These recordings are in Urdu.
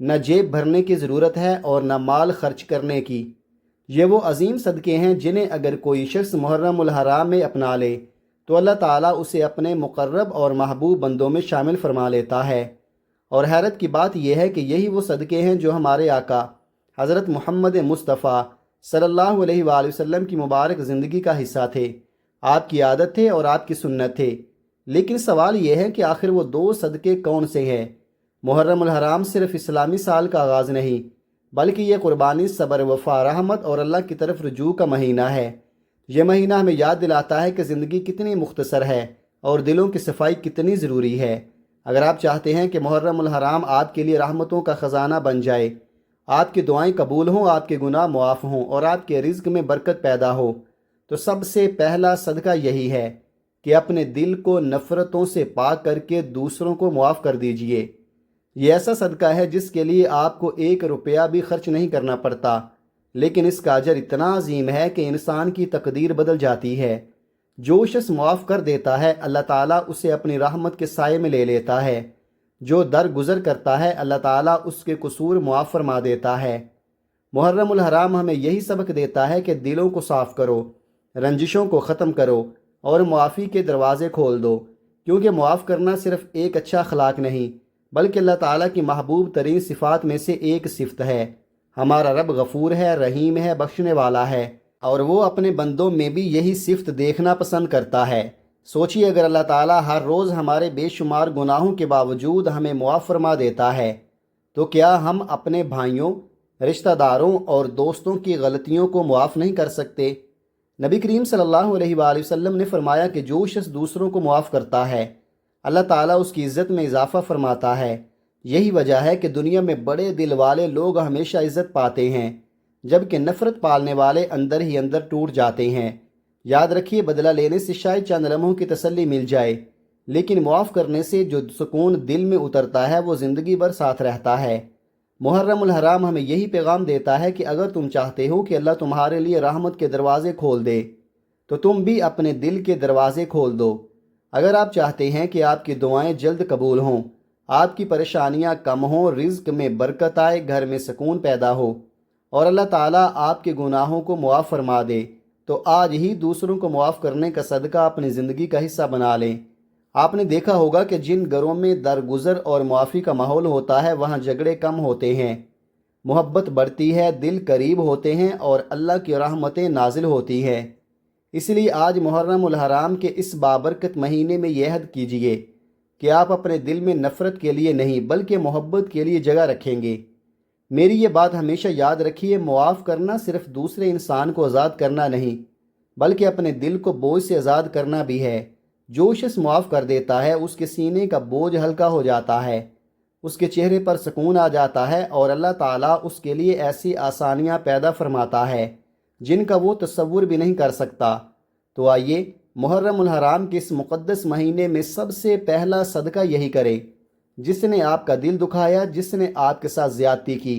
نہ جیب بھرنے کی ضرورت ہے اور نہ مال خرچ کرنے کی۔ یہ وہ عظیم صدقے ہیں جنہیں اگر کوئی شخص محرم الحرام میں اپنا لے تو اللہ تعالیٰ اسے اپنے مقرب اور محبوب بندوں میں شامل فرما لیتا ہے۔ اور حیرت کی بات یہ ہے کہ یہی وہ صدقے ہیں جو ہمارے آقا حضرت محمد مصطفیٰ صلی اللہ علیہ وآلہ وسلم کی مبارک زندگی کا حصہ تھے، آپ کی عادت تھے اور آپ کی سنت تھے۔ لیکن سوال یہ ہے کہ آخر وہ دو صدقے کون سے ہیں؟ محرم الحرام صرف اسلامی سال کا آغاز نہیں، بلکہ یہ قربانی، صبر، وفا، رحمت اور اللہ کی طرف رجوع کا مہینہ ہے۔ یہ مہینہ ہمیں یاد دلاتا ہے کہ زندگی کتنی مختصر ہے اور دلوں کی صفائی کتنی ضروری ہے۔ اگر آپ چاہتے ہیں کہ محرم الحرام آپ کے لیے رحمتوں کا خزانہ بن جائے، آپ کی دعائیں قبول ہوں، آپ کے گناہ معاف ہوں اور آپ کے رزق میں برکت پیدا ہو، تو سب سے پہلا صدقہ یہی ہے کہ اپنے دل کو نفرتوں سے پاک کر کے دوسروں کو معاف کر دیجئے۔ یہ ایسا صدقہ ہے جس کے لیے آپ کو 1 روپیہ بھی خرچ نہیں کرنا پڑتا، لیکن اس کا اجر اتنا عظیم ہے کہ انسان کی تقدیر بدل جاتی ہے۔ جو شخص معاف کر دیتا ہے اللہ تعالیٰ اسے اپنی رحمت کے سائے میں لے لیتا ہے۔ جو درگزر کرتا ہے اللہ تعالیٰ اس کے قصور معاف فرما دیتا ہے۔ محرم الحرام ہمیں یہی سبق دیتا ہے کہ دلوں کو صاف کرو، رنجشوں کو ختم کرو اور معافی کے دروازے کھول دو، کیونکہ معاف کرنا صرف ایک اچھا اخلاق نہیں بلکہ اللہ تعالیٰ کی محبوب ترین صفات میں سے ایک صفت ہے۔ ہمارا رب غفور ہے، رحیم ہے، بخشنے والا ہے، اور وہ اپنے بندوں میں بھی یہی صفت دیکھنا پسند کرتا ہے۔ سوچیے اگر اللہ تعالیٰ ہر روز ہمارے بے شمار گناہوں کے باوجود ہمیں معاف فرما دیتا ہے تو کیا ہم اپنے بھائیوں، رشتہ داروں اور دوستوں کی غلطیوں کو معاف نہیں کر سکتے؟ نبی کریم صلی اللہ علیہ وآلہ وسلم نے فرمایا کہ جو شخص دوسروں کو معاف کرتا ہے اللہ تعالیٰ اس کی عزت میں اضافہ فرماتا ہے۔ یہی وجہ ہے کہ دنیا میں بڑے دل والے لوگ ہمیشہ عزت پاتے ہیں، جبکہ نفرت پالنے والے اندر ہی اندر ٹوٹ جاتے ہیں۔ یاد رکھیے، بدلہ لینے سے شاید چند لمحوں کی تسلی مل جائے، لیکن معاف کرنے سے جو سکون دل میں اترتا ہے وہ زندگی بھر ساتھ رہتا ہے۔ محرم الحرام ہمیں یہی پیغام دیتا ہے کہ اگر تم چاہتے ہو کہ اللہ تمہارے لیے رحمت کے دروازے کھول دے تو تم بھی اپنے دل کے دروازے کھول دو۔ اگر آپ چاہتے ہیں کہ آپ کی دعائیں جلد قبول ہوں، آپ کی پریشانیاں کم ہوں، رزق میں برکت آئے، گھر میں سکون پیدا ہو اور اللہ تعالیٰ آپ کے گناہوں کو معاف فرما دے، تو آج ہی دوسروں کو معاف کرنے کا صدقہ اپنی زندگی کا حصہ بنا لیں۔ آپ نے دیکھا ہوگا کہ جن گھروں میں درگزر اور معافی کا ماحول ہوتا ہے وہاں جھگڑے کم ہوتے ہیں، محبت بڑھتی ہے، دل قریب ہوتے ہیں اور اللہ کی رحمتیں نازل ہوتی ہیں۔ اس لیے آج محرم الحرام کے اس بابرکت مہینے میں یہ عہد کیجئے کہ آپ اپنے دل میں نفرت کے لیے نہیں بلکہ محبت کے لیے جگہ رکھیں گے۔ میری یہ بات ہمیشہ یاد رکھیے، معاف کرنا صرف دوسرے انسان کو آزاد کرنا نہیں بلکہ اپنے دل کو بوجھ سے آزاد کرنا بھی ہے۔ جو شخص معاف کر دیتا ہے اس کے سینے کا بوجھ ہلکا ہو جاتا ہے، اس کے چہرے پر سکون آ جاتا ہے اور اللہ تعالیٰ اس کے لیے ایسی آسانیاں پیدا فرماتا ہے جن کا وہ تصور بھی نہیں کر سکتا۔ تو آئیے محرم الحرام کے اس مقدس مہینے میں سب سے پہلا صدقہ یہی کرے۔ جس نے آپ کا دل دکھایا، جس نے آپ کے ساتھ زیادتی کی،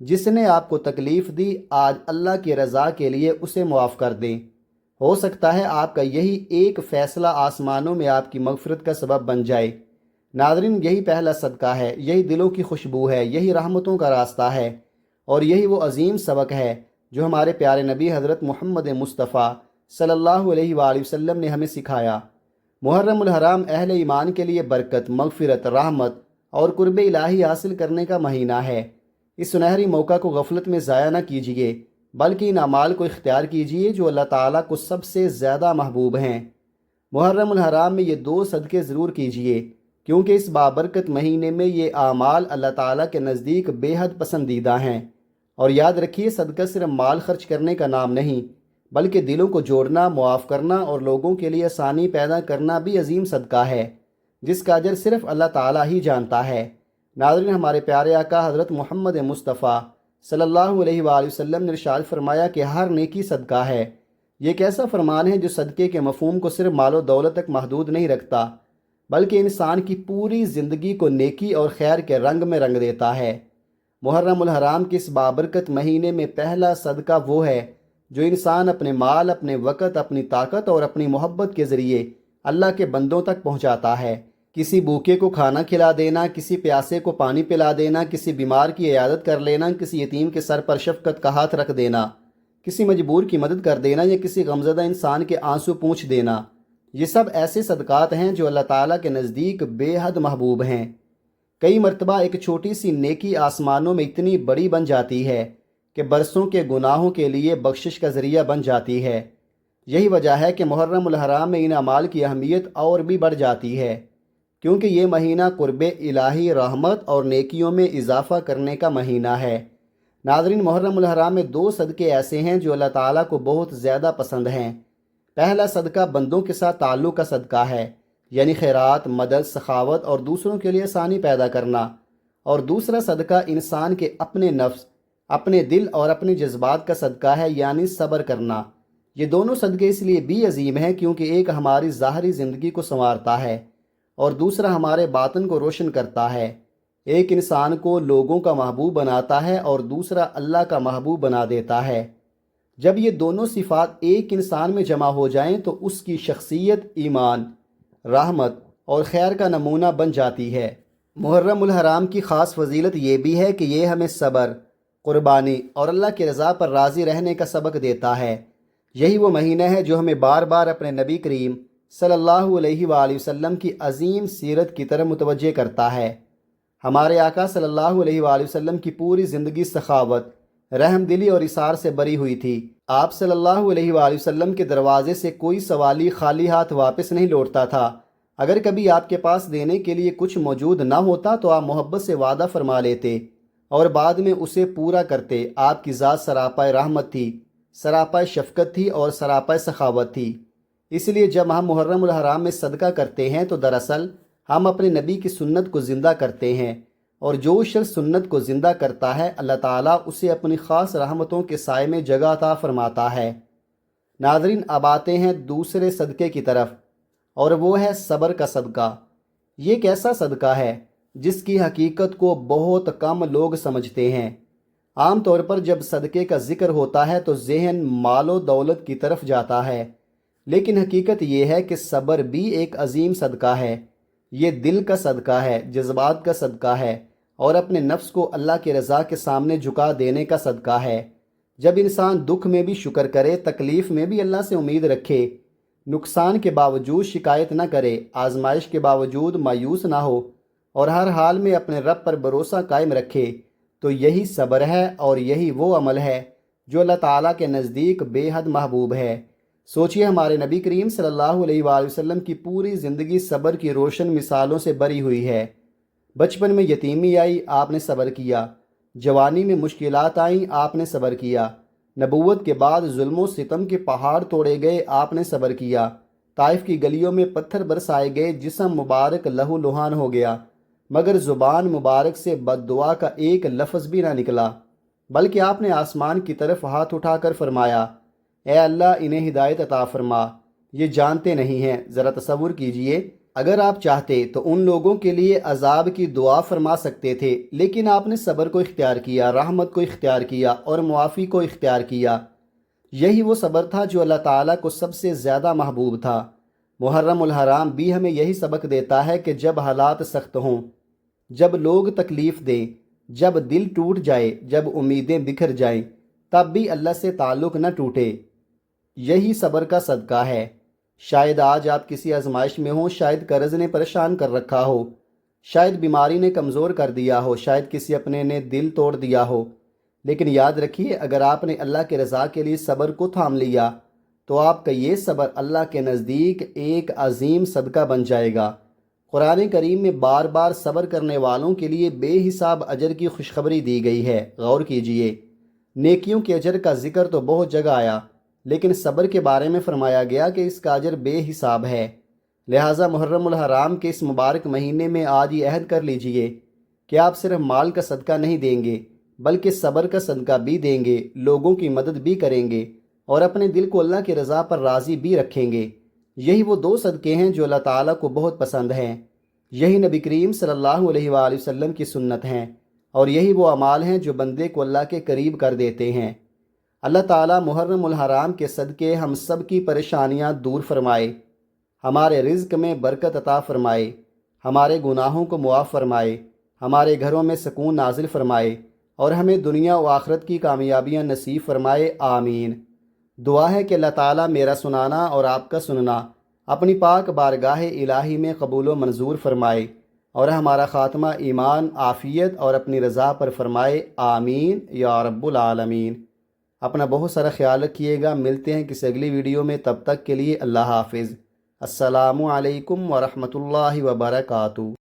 جس نے آپ کو تکلیف دی، آج اللہ کی رضا کے لیے اسے معاف کر دیں۔ ہو سکتا ہے آپ کا یہی ایک فیصلہ آسمانوں میں آپ کی مغفرت کا سبب بن جائے۔ ناظرین، یہی پہلا صدقہ ہے، یہی دلوں کی خوشبو ہے، یہی رحمتوں کا راستہ ہے اور یہی وہ عظیم سبق ہے جو ہمارے پیارے نبی حضرت محمد مصطفیٰ صلی اللہ علیہ وآلہ وسلم نے ہمیں سکھایا۔ محرم الحرام اہل ایمان کے لیے برکت، مغفرت، رحمت اور قرب الہی حاصل کرنے کا مہینہ ہے۔ اس سنہری موقع کو غفلت میں ضائع نہ کیجیے بلکہ ان اعمال کو اختیار کیجیے جو اللہ تعالیٰ کو سب سے زیادہ محبوب ہیں۔ محرم الحرام میں یہ 2 صدقے ضرور کیجیے کیونکہ اس بابرکت مہینے میں یہ اعمال اللہ تعالیٰ کے نزدیک بے حد پسندیدہ ہیں۔ اور یاد رکھیے، صدقہ صرف مال خرچ کرنے کا نام نہیں بلکہ دلوں کو جوڑنا، معاف کرنا اور لوگوں کے لیے آسانی پیدا کرنا بھی عظیم صدقہ ہے جس کا اجر صرف اللہ تعالیٰ ہی جانتا ہے۔ ناظرین، ہمارے پیارے آقا حضرت محمد مصطفیٰ صلی اللہ علیہ وآلہ وسلم نے ارشاد فرمایا کہ ہر نیکی صدقہ ہے۔ یہ ایک ایسا فرمان ہے جو صدقے کے مفہوم کو صرف مال و دولت تک محدود نہیں رکھتا بلکہ انسان کی پوری زندگی کو نیکی اور خیر کے رنگ میں رنگ دیتا ہے۔ محرم الحرام کے اس بابرکت مہینے میں پہلا صدقہ وہ ہے جو انسان اپنے مال، اپنے وقت، اپنی طاقت اور اپنی محبت کے ذریعے اللہ کے بندوں تک پہنچاتا ہے۔ کسی بھوکے کو کھانا کھلا دینا، کسی پیاسے کو پانی پلا دینا، کسی بیمار کی عیادت کر لینا، کسی یتیم کے سر پر شفقت کا ہاتھ رکھ دینا، کسی مجبور کی مدد کر دینا یا کسی غمزدہ انسان کے آنسو پونچھ دینا، یہ سب ایسے صدقات ہیں جو اللہ تعالیٰ کے نزدیک بے حد محبوب ہیں۔ کئی مرتبہ ایک چھوٹی سی نیکی آسمانوں میں اتنی بڑی بن جاتی ہے کہ برسوں کے گناہوں کے لیے بخشش کا ذریعہ بن جاتی ہے۔ یہی وجہ ہے کہ محرم الحرام میں ان اعمال کی اہمیت اور بھی بڑھ جاتی ہے، کیونکہ یہ مہینہ قرب الہی، رحمت اور نیکیوں میں اضافہ کرنے کا مہینہ ہے۔ ناظرین، محرم الحرام میں 2 صدقے ایسے ہیں جو اللہ تعالیٰ کو بہت زیادہ پسند ہیں۔ پہلا صدقہ بندوں کے ساتھ تعلق کا صدقہ ہے، یعنی خیرات، مدد، سخاوت اور دوسروں کے لیے آسانی پیدا کرنا، اور دوسرا صدقہ انسان کے اپنے نفس، اپنے دل اور اپنے جذبات کا صدقہ ہے، یعنی صبر کرنا۔ یہ دونوں صدقے اس لیے بھی عظیم ہیں کیونکہ ایک ہماری ظاہری زندگی کو سنوارتا ہے اور دوسرا ہمارے باطن کو روشن کرتا ہے۔ ایک انسان کو لوگوں کا محبوب بناتا ہے اور دوسرا اللہ کا محبوب بنا دیتا ہے۔ جب یہ دونوں صفات ایک انسان میں جمع ہو جائیں تو اس کی شخصیت ایمان، رحمت اور خیر کا نمونہ بن جاتی ہے۔ محرم الحرام کی خاص فضیلت یہ بھی ہے کہ یہ ہمیں صبر، قربانی اور اللہ کی رضا پر راضی رہنے کا سبق دیتا ہے۔ یہی وہ مہینہ ہے جو ہمیں بار بار اپنے نبی کریم صلی اللہ علیہ وآلہ وسلم کی عظیم سیرت کی طرف متوجہ کرتا ہے۔ ہمارے آقا صلی اللہ علیہ وآلہ وسلم کی پوری زندگی سخاوت، رحم دلی اور اثار سے بری ہوئی تھی۔ آپ صلی اللہ علیہ وآلہ وسلم کے دروازے سے کوئی سوالی خالی ہاتھ واپس نہیں لوٹتا تھا۔ اگر کبھی آپ کے پاس دینے کے لیے کچھ موجود نہ ہوتا تو آپ محبت سے وعدہ فرما لیتے اور بعد میں اسے پورا کرتے۔ آپ کی ذات سراپا رحمت تھی، سراپا شفقت تھی اور سراپا سخاوت تھی۔ اس لیے جب ہم محرم الحرام میں صدقہ کرتے ہیں تو دراصل ہم اپنے نبی کی سنت کو زندہ کرتے ہیں، اور جو شخص سنت کو زندہ کرتا ہے اللہ تعالیٰ اسے اپنی خاص رحمتوں کے سائے میں جگہ عطا فرماتا ہے۔ ناظرین، اب آتے ہیں دوسرے صدقے کی طرف، اور وہ ہے صبر کا صدقہ۔ یہ ایک ایسا صدقہ ہے جس کی حقیقت کو بہت کم لوگ سمجھتے ہیں۔ عام طور پر جب صدقے کا ذکر ہوتا ہے تو ذہن مال و دولت کی طرف جاتا ہے، لیکن حقیقت یہ ہے کہ صبر بھی ایک عظیم صدقہ ہے۔ یہ دل کا صدقہ ہے، جذبات کا صدقہ ہے اور اپنے نفس کو اللہ کی رضا کے سامنے جھکا دینے کا صدقہ ہے۔ جب انسان دکھ میں بھی شکر کرے، تکلیف میں بھی اللہ سے امید رکھے، نقصان کے باوجود شکایت نہ کرے، آزمائش کے باوجود مایوس نہ ہو اور ہر حال میں اپنے رب پر بھروسہ قائم رکھے، تو یہی صبر ہے اور یہی وہ عمل ہے جو اللہ تعالیٰ کے نزدیک بے حد محبوب ہے۔ سوچئے، ہمارے نبی کریم صلی اللہ علیہ وآلہ وسلم کی پوری زندگی صبر کی روشن مثالوں سے بھری ہوئی ہے۔ بچپن میں یتیمی آئی، آپ نے صبر کیا۔ جوانی میں مشکلات آئیں، آپ نے صبر کیا۔ نبوت کے بعد ظلم و ستم کے پہاڑ توڑے گئے، آپ نے صبر کیا۔ طائف کی گلیوں میں پتھر برسائے گئے، جسم مبارک لہو لہان ہو گیا، مگر زبان مبارک سے بد دعا کا ایک لفظ بھی نہ نکلا، بلکہ آپ نے آسمان کی طرف ہاتھ اٹھا کر فرمایا، اے اللہ، انہیں ہدایت عطا فرما، یہ جانتے نہیں ہیں۔ ذرا تصور کیجئے، اگر آپ چاہتے تو ان لوگوں کے لیے عذاب کی دعا فرما سکتے تھے، لیکن آپ نے صبر کو اختیار کیا، رحمت کو اختیار کیا اور معافی کو اختیار کیا۔ یہی وہ صبر تھا جو اللہ تعالیٰ کو سب سے زیادہ محبوب تھا۔ محرم الحرام بھی ہمیں یہی سبق دیتا ہے کہ جب حالات سخت ہوں، جب لوگ تکلیف دیں، جب دل ٹوٹ جائے، جب امیدیں بکھر جائیں، تب بھی اللہ سے تعلق نہ ٹوٹے۔ یہی صبر کا صدقہ ہے۔ شاید آج آپ کسی آزمائش میں ہوں، شاید قرض نے پریشان کر رکھا ہو، شاید بیماری نے کمزور کر دیا ہو، شاید کسی اپنے نے دل توڑ دیا ہو، لیکن یاد رکھیے، اگر آپ نے اللہ کے رضا کے لیے صبر کو تھام لیا تو آپ کا یہ صبر اللہ کے نزدیک ایک عظیم صدقہ بن جائے گا۔ قرآن کریم میں بار بار صبر کرنے والوں کے لیے بے حساب اجر کی خوشخبری دی گئی ہے۔ غور کیجئے، نیکیوں کے اجر کا ذکر تو بہت جگہ آیا، لیکن صبر کے بارے میں فرمایا گیا کہ اس کا اجر بے حساب ہے۔ لہٰذا محرم الحرام کے اس مبارک مہینے میں آج یہ عہد کر لیجئے کہ آپ صرف مال کا صدقہ نہیں دیں گے، بلکہ صبر کا صدقہ بھی دیں گے، لوگوں کی مدد بھی کریں گے اور اپنے دل کو اللہ کی رضا پر راضی بھی رکھیں گے۔ یہی وہ 2 صدقے ہیں جو اللہ تعالیٰ کو بہت پسند ہیں۔ یہی نبی کریم صلی اللہ علیہ وآلہ وسلم کی سنت ہیں، اور یہی وہ اعمال ہیں جو بندے کو اللہ کے قریب کر دیتے ہیں۔ اللہ تعالیٰ محرم الحرام کے صدقے ہم سب کی پریشانیاں دور فرمائے، ہمارے رزق میں برکت عطا فرمائے، ہمارے گناہوں کو معاف فرمائے، ہمارے گھروں میں سکون نازل فرمائے اور ہمیں دنیا و آخرت کی کامیابیاں نصیب فرمائے، آمین۔ دعا ہے کہ اللہ تعالیٰ میرا سنانا اور آپ کا سننا اپنی پاک بارگاہ الہی میں قبول و منظور فرمائے اور ہمارا خاتمہ ایمان، عافیت اور اپنی رضا پر فرمائے، آمین یا رب العالمین۔ اپنا بہت سارا خیال رکھیے گا، ملتے ہیں کسی اگلی ویڈیو میں، تب تک کے لیے اللہ حافظ۔ السلام علیکم ورحمۃ اللہ وبرکاتہ۔